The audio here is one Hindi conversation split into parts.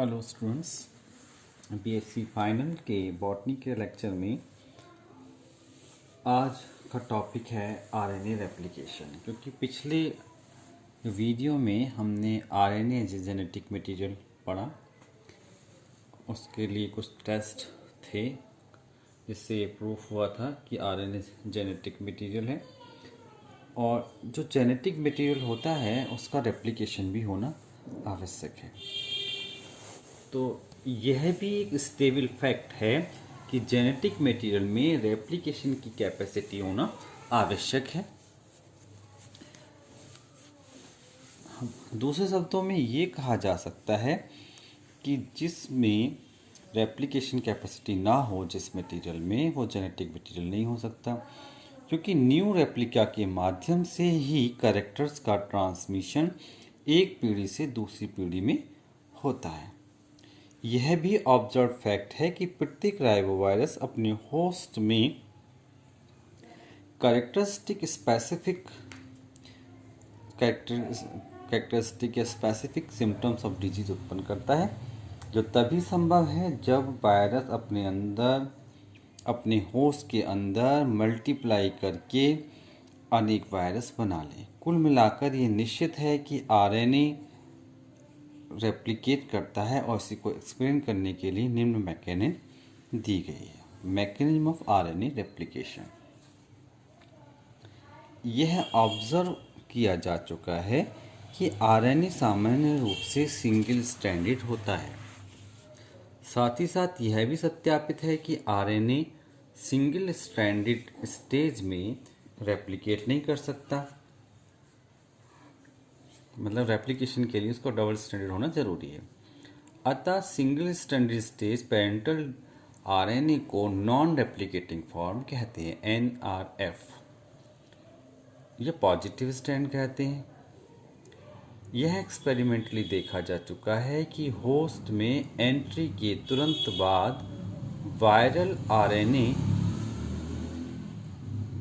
हेलो स्टूडेंट्स, बीएससी फाइनल के बॉटनी के लेक्चर में आज का टॉपिक है आरएनए रेप्लिकेशन। क्योंकि पिछले वीडियो में हमने आरएनए जेनेटिक मटेरियल पढ़ा, उसके लिए कुछ टेस्ट थे जिससे ये प्रूफ हुआ था कि आरएनए जेनेटिक मटेरियल है और जो जेनेटिक मटेरियल होता है उसका रेप्लिकेशन भी होना आवश्यक है। तो यह भी एक स्टेबल फैक्ट है कि जेनेटिक मटेरियल में रेप्लिकेशन की कैपेसिटी होना आवश्यक है। दूसरे शब्दों में ये कहा जा सकता है कि जिसमें रेप्लिकेशन कैपेसिटी ना हो जिस मटेरियल में, वो जेनेटिक मटेरियल नहीं हो सकता, क्योंकि न्यू रेप्लिका के माध्यम से ही कैरेक्टर्स का ट्रांसमिशन एक पीढ़ी से दूसरी पीढ़ी में होता है। यह भी ऑब्जर्व फैक्ट है कि प्रत्येक राइबोवायरस अपने होस्ट में कैरेक्टरिस्टिक या स्पेसिफिक सिम्टम्स ऑफ डिजीज उत्पन्न करता है, जो तभी संभव है जब वायरस अपने होस्ट के अंदर मल्टीप्लाई करके अनेक वायरस बना ले। कुल मिलाकर ये निश्चित है कि आरएनए रेप्लिकेट करता है और इसी को एक्सप्लेन करने के लिए निम्न मैकेनिज्म दी गई है। Mechanism of RNA replication. यह ऑब्जर्व किया जा चुका है कि आरएनए सामान्य रूप से सिंगल स्ट्रैंडेड होता है। साथ ही साथ यह भी सत्यापित है कि आरएनए सिंगल स्ट्रैंडेड स्टेज में रेप्लिकेट नहीं कर सकता, मतलब रेप्लिकेशन के लिए उसको डबल स्ट्रैंडेड होना जरूरी है। अतः single stranded stage parental RNA को नॉन रेप्लिकेटिंग फॉर्म कहते हैं, एनआरएफ। यह पॉजिटिव स्ट्रैंड कहते हैं। यह एक्सपेरिमेंटली देखा जा चुका है कि होस्ट में एंट्री के तुरंत बाद वायरल आरएनए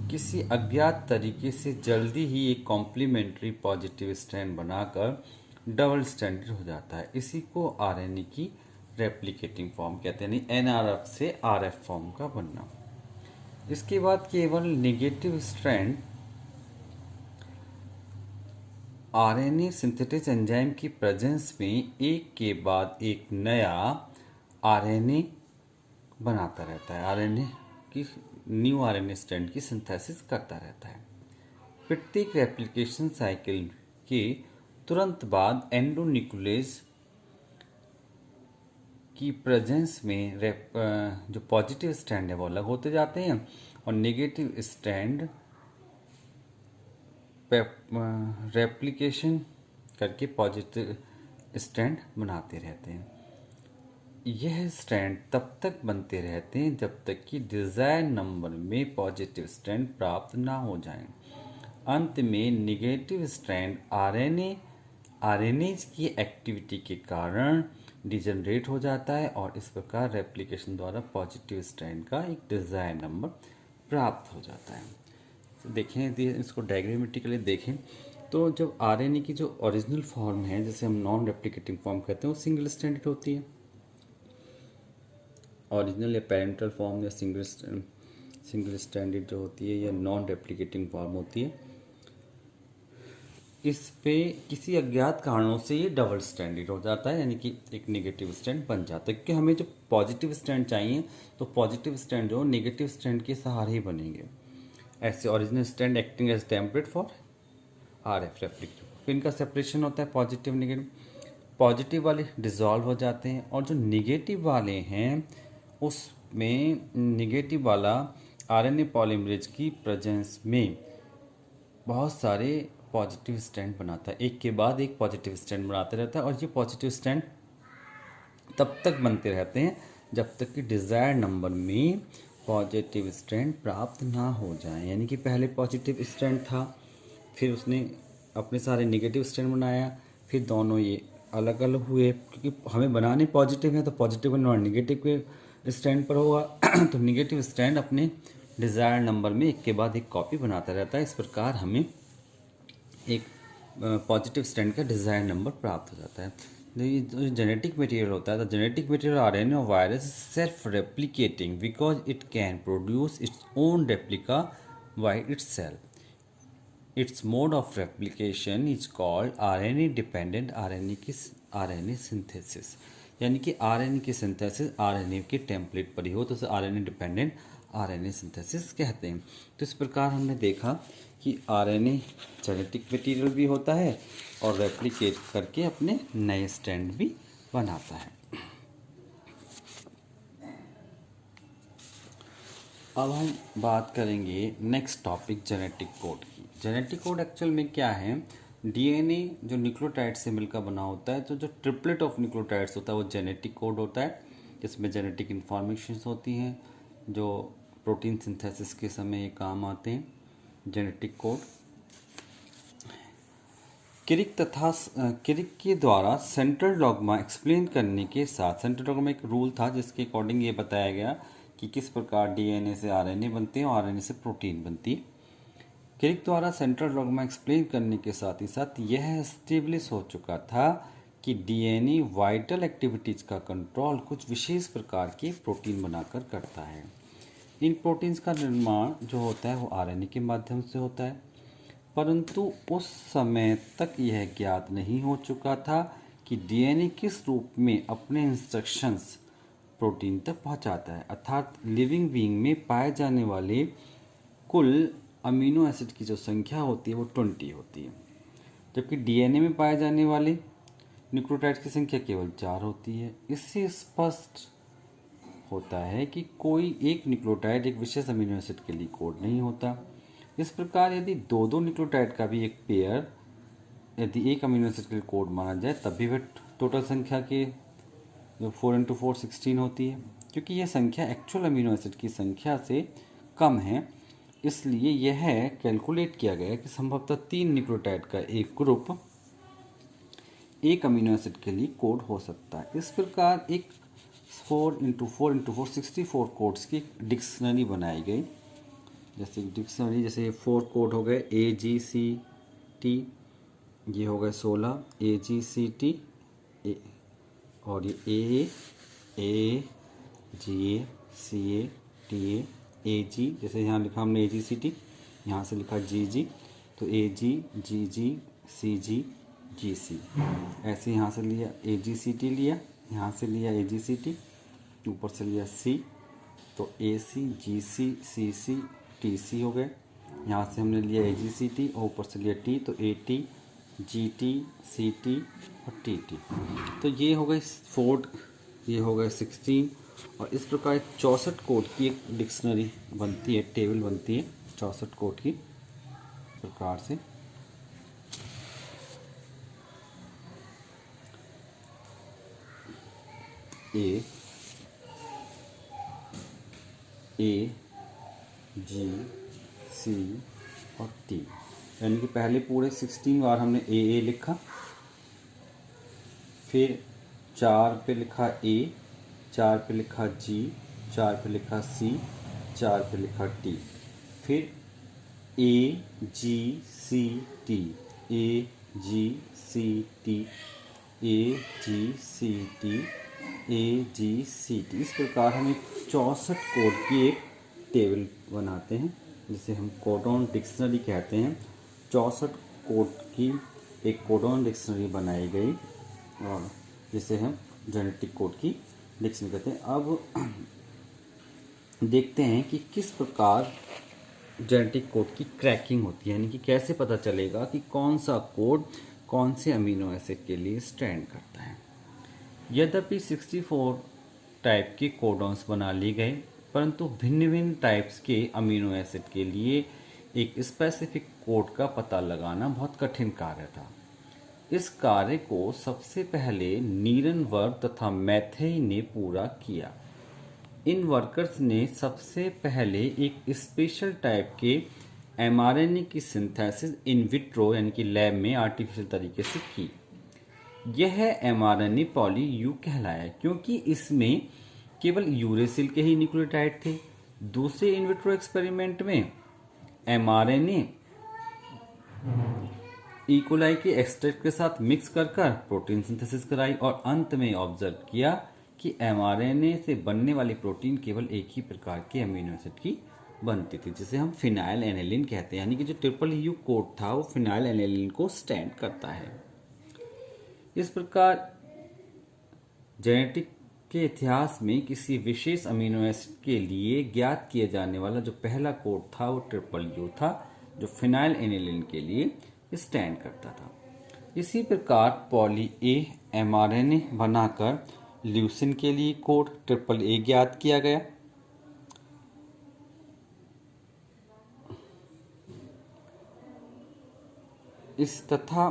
किसी अज्ञात तरीके से जल्दी ही एक कॉम्प्लीमेंट्री पॉजिटिव स्ट्रैंड बनाकर डबल स्ट्रैंडेड हो जाता है। इसी को आरएनए की रेप्लिकेटिंग फॉर्म कहते हैं, यानी एनआरएफ से आरएफ फॉर्म का बनना। इसके बाद केवल negative strand RNA synthetic enzyme की प्रेजेंस में एक के बाद एक नया आरएनए बनाता रहता है, आरएनए की न्यू आरएनए स्ट्रैंड की सिंथेसिस करता रहता है। प्रत्येक रेप्लिकेशन साइकिल के तुरंत बाद एंडोन्यूक्लियस की प्रेजेंस में जो पॉजिटिव स्ट्रैंड है वो अलग होते जाते हैं और नेगेटिव स्ट्रैंड रेप्लिकेशन करके पॉजिटिव स्ट्रैंड बनाते रहते हैं। यह स्ट्रैंड तब तक बनते रहते हैं जब तक कि डिजायर्ड नंबर में पॉजिटिव स्ट्रैंड प्राप्त ना हो जाएं। अंत में नेगेटिव स्ट्रैंड आरएनएज की एक्टिविटी के कारण डिजनरेट हो जाता है और इस प्रकार रेप्लिकेशन द्वारा पॉजिटिव स्ट्रैंड का एक डिजायर्ड नंबर प्राप्त हो जाता है। तो देखें, इसको डायग्रामेटिकली देखें तो जब आरएनए की जो ओरिजिनल फॉर्म है, जिसे हम नॉन रेप्लिकेटिंग फॉर्म कहते हैं, वो सिंगल स्ट्रैंडेड होती है। ओरिजिनल या पेरेंटल फॉर्म या सिंगल स्ट्रैंडेड जो होती है या नॉन रेप्लिकेटिंग फॉर्म होती है, इस पे किसी अज्ञात कारणों से ये डबल स्ट्रैंडेड हो जाता है, यानी कि एक नेगेटिव स्ट्रैंड बन जाता है। क्योंकि हमें जो पॉजिटिव स्ट्रैंड चाहिए तो पॉजिटिव स्ट्रैंड जो नेगेटिव स्ट्रैंड के सहारे ही बनेंगे। ऐसे original strand acting as template for RF replication. फिर इनका सेपरेशन होता है पॉजिटिव नेगेटिव। पॉजिटिव वाले डिसॉल्व हो जाते हैं और जो नेगेटिव वाले हैं उसमें नेगेटिव वाला आरएनए पॉलीमरेज की प्रेजेंस में बहुत सारे पॉजिटिव स्ट्रैंड बनाता है, एक के बाद एक पॉजिटिव स्ट्रैंड बनाते रहता है और ये पॉजिटिव स्ट्रैंड तब तक बनते रहते हैं जब तक कि डिजायर्ड नंबर में पॉजिटिव स्ट्रैंड प्राप्त ना हो जाए। यानी कि पहले पॉजिटिव स्ट्रैंड था, फिर उसने अपने सारे नेगेटिव स्ट्रैंड बनाया, फिर दोनों ये अलग अलग हुए। क्योंकि हमें बनाने पॉजिटिव है तो पॉजिटिव का नेगेटिव के स्ट्रैंड पर होगा तो नेगेटिव स्ट्रैंड अपने डिजायर्ड नंबर में एक के बाद एक कॉपी बनाता रहता है। इस प्रकार हमें एक पॉजिटिव स्ट्रैंड का डिजायर्ड नंबर प्राप्त हो जाता है। जो जेनेटिक मटेरियल होता है, the genetic material RNA of virus is self replicating because it can produce its own replica by itself. Its mode of replication is called RNA dependent RNA synthesis. यानी कि आरएनए की सिंथेसिस आरएनए के टेम्पलेट पर ही हो तो उसे आरएनए डिपेंडेंट आरएनए सिंथेसिस कहते हैं। तो इस प्रकार हमने देखा कि आरएनए जेनेटिक मटेरियल भी होता है और रेप्लिकेट करके अपने नए स्ट्रैंड भी बनाता है। अब हम बात करेंगे नेक्स्ट टॉपिक जेनेटिक कोड की। जेनेटिक कोड एक्चुअल में क्या है? डीएनए जो न्यूक्लियोटाइड से मिलकर बना होता है, तो जो ट्रिपलेट ऑफ न्यूक्लियोटाइड्स होता है वो जेनेटिक कोड होता है, जिसमें जेनेटिक इंफॉर्मेशंस होती हैं जो प्रोटीन सिंथेसिस के समय ये काम आते हैं। जेनेटिक कोड किरिक के द्वारा सेंट्रल डॉगमा एक्सप्लेन करने के साथ, सेंट्रल डॉगमा एक रूल था जिसके अकॉर्डिंग ये बताया गया कि किस प्रकार डीएनए से आरएनए बनते हैं और आरएनए से प्रोटीन बनती है। किरिक द्वारा सेंट्रल डॉगमा एक्सप्लेन करने के साथ ही साथ यह एस्टेब्लिश हो चुका था कि डीएनए वाइटल एक्टिविटीज का कंट्रोल कुछ विशेष प्रकार के प्रोटीन बनाकर करता है। इन प्रोटीन्स का निर्माण जो होता है वो आरएनए के माध्यम से होता है, परंतु उस समय तक यह ज्ञात नहीं हो चुका था कि डीएनए किस रूप में अपने इंस्ट्रक्शंस प्रोटीन तक पहुंचाता है। अर्थात लिविंग बीइंग में पाए जाने वाले कुल अमीनो एसिड की जो संख्या होती है वो 20 होती है, जबकि डीएनए में पाए जाने वाले न्यूक्लियोटाइड की संख्या केवल 4 होती है। इससे स्पष्ट होता है कि कोई एक न्यूक्लियोटाइड एक विशेष अमीनो एसिड के लिए कोड नहीं होता। इस प्रकार यदि दो न्यूक्लियोटाइड का भी एक पेयर यदि एक अमीनो एसिड के लिए कोड माना जाए तब भी वह टोटल संख्या के जो 4 × 4 16 होती है। क्योंकि यह संख्या एक्चुअल अमीनो एसिड की संख्या से कम है, इसलिए यह कैलकुलेट किया गया कि संभवतः 3 न्यूक्लियोटाइड का एक ग्रुप एक अमीनो एसिड के लिए कोड हो सकता है। इस प्रकार एक 4 × 4 × 4 64 कोड्स की डिक्शनरी बनाई गई। जैसे डिक्शनरी, जैसे 4 कोड हो गए AGCT, ये हो गए 16 AGCT और ये AGCA AG, जैसे यहाँ लिखा हमने AGCT, यहाँ से लिखा GG, तो AG GG CG GC, ऐसे यहाँ से लिया AGCT, लिया यहाँ से लिया AGCT, ऊपर से लिया C, तो AC GC CC TC हो गए। यहाँ से हमने लिया AGCT और ऊपर से लिया T, तो AT GT CT और TT। तो ये हो गए 4, ये हो गए 16, और इस प्रकार 64 कोड की एक डिक्शनरी बनती है, टेबल बनती है 64 कोड की प्रकार से। A G C और T, यानी कि पहले पूरे 16 बार हमने A लिखा, फिर 4 पे लिखा A, 4 पे लिखा G, 4 पे लिखा C, 4 पे लिखा T, फिर A G C T, A G C T, A G C T, A G C T। इस प्रकार हम एक 64 कोड की एक टेबल बनाते हैं जिसे हम कोडॉन डिक्शनरी कहते हैं। 64 कोड की एक कोडॉन डिक्शनरी बनाई गई और जिसे हम जेनेटिक कोड की डिक्शनरी कहते हैं। अब देखते हैं कि किस प्रकार जेनेटिक कोड की क्रैकिंग होती है, यानी कि कैसे पता चलेगा कि कौन सा कोड कौन से अमीनो एसिड के लिए स्टैंड करता है। यद्यपि 64 टाइप के कोडॉन्स बना लिए गए, परंतु भिन्न भिन्न टाइप्स के अमीनो एसिड के लिए एक स्पेसिफिक कोड का पता लगाना बहुत कठिन कार्य था। इस कार्य को सबसे पहले नीरनबर्ग तथा मैथेई ने पूरा किया। इन वर्कर्स ने सबसे पहले एक स्पेशल टाइप के mRNA की सिंथेसिस इन विट्रो यानी कि लैब में आर्टिफिशियल तरीके से की। यह mRNA पॉली-यू कहलाया क्योंकि इसमें केवल यूरेसिल के ही न्यूक्लियोटाइड थे। दूसरे इन विट्रो एक्सपेरिमेंट में mRNA इकोलाई के एक्सट्रैक्ट के साथ मिक्स कर कर प्रोटीन सिंथेसिस कराई और अंत में ऑब्जर्व किया कि एमआरएनए से बनने वाली प्रोटीन केवल एक ही प्रकार के अमीनो एसिड की बनती थी, जिसे हम फिनाइल एनिलीन कहते हैं। यानी कि जो ट्रिपल यू कोड था वो फिनाइल एनिलीन को स्टैंड करता है। इस प्रकार जेनेटिक के इतिहास में किसी विशेष अमीनो एसिड के लिए ज्ञात किए जाने वाला जो पहला कोड था वो ट्रिपल यू था, जो फिनाइल एनिलीन के लिए स्टैंड करता था। इसी प्रकार पॉली ए एमआरएनए बनाकर ल्यूसिन के लिए कोड ट्रिपल ए ज्ञात किया गया। इस तथा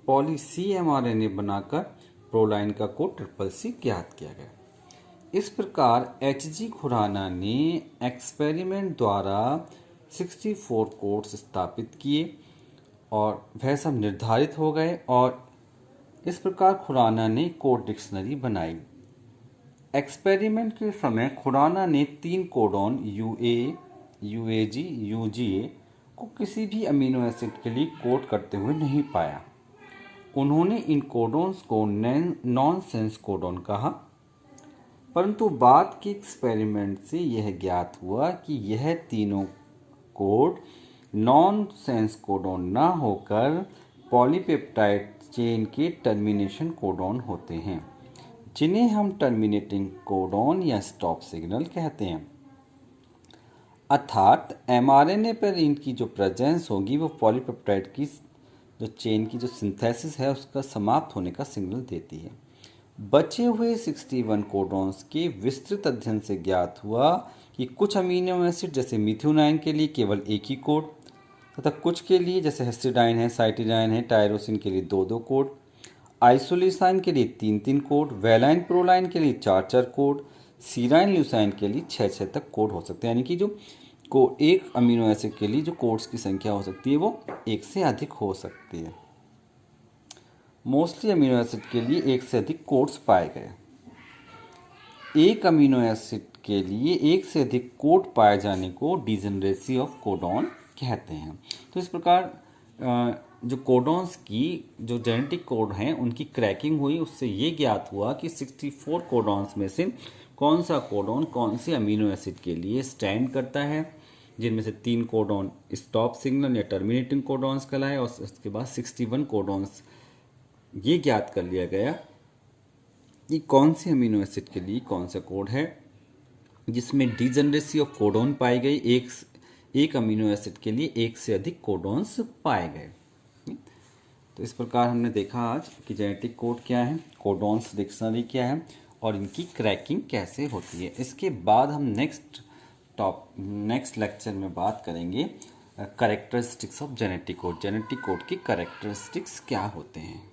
पॉली सी एमआरएनए बनाकर प्रोलाइन का कोड ट्रिपल सी ज्ञात किया गया। इस प्रकार एचजी खुराना ने एक्सपेरिमेंट द्वारा 64 कोड्स स्थापित किए और वह सब निर्धारित हो गए और इस प्रकार खुराना ने कोड डिक्शनरी बनाई। एक्सपेरिमेंट के समय खुराना ने 3 कोडॉन यूए, यूएजी, यूजीए को किसी भी अमीनो एसिड के लिए कोड करते हुए नहीं पाया। उन्होंने इन कोडॉन्स को नॉनसेंस कोडॉन कहा, परंतु बाद के एक्सपेरिमेंट से यह ज्ञात हुआ कि यह तीनों कोड नॉनसेंस कोडॉन न होकर पॉलीपेप्टाइड चेन के टर्मिनेशन कोडॉन होते हैं, जिन्हें हम टर्मिनेटिंग कोडॉन या स्टॉप सिग्नल कहते हैं। अर्थात एमआरएनए पर इनकी जो प्रेजेंस होगी वो पॉलीपेप्टाइड की जो चेन की जो सिंथेसिस है उसका समाप्त होने का सिग्नल देती है। बचे हुए 61 कोडॉन्स के विस्तृत अध्ययन से ज्ञात हुआ कि कुछ अमीनो एसिड जैसे मिथ्योनाइन के लिए केवल एक ही कोड तथा कुछ के लिए जैसे हिस्टिडाइन है, साइटिडाइन है, टायरोसिन के लिए 2-2 कोड, आइसोलिसाइन के लिए 3-3 कोड, वेलाइन प्रोलाइन के लिए 4-4 कोड, सीराइन ल्यूसाइन के लिए 6-6 तक कोड हो सकते हैं। यानी कि जो एक अमीनो एसिड के लिए जो कोड्स की संख्या हो सकती है वो एक से अधिक हो सकती है। मोस्टली अमीनो एसिड के लिए एक से अधिक कोड्स पाए गए। एक अमीनो एसिड के लिए एक से अधिक कोड पाए जाने को डिजेनरेसी ऑफ कोडॉन कहते हैं। तो इस प्रकार जो कोडॉन्स की जो जेनेटिक कोड हैं उनकी क्रैकिंग हुई, उससे ये ज्ञात हुआ कि 64 कोडॉन्स में से कौन सा कोडॉन कौन से अमीनो एसिड के लिए स्टैंड करता है, जिनमें से 3 कोडॉन स्टॉप सिग्नल या टर्मिनेटिंग कोडॉन्स कहलाए और उसके बाद 61 कोडॉन्स ये ज्ञात कर लिया गया कि कौन से अमीनो एसिड के लिए कौन सा कोड है जिसमें डिजेनरेसी ऑफ कोडॉन पाई गई। एक अमीनो एसिड के लिए एक से अधिक कोडॉन्स पाए गए। तो इस प्रकार हमने देखा आज कि जेनेटिक कोड क्या है, कोडॉन्स डिक्शनरी क्या है और इनकी क्रैकिंग कैसे होती है। इसके बाद हम नेक्स्ट लेक्चर में बात करेंगे characteristics of genetic code. Genetic code की कैरेक्टरिस्टिक्स क्या होते हैं।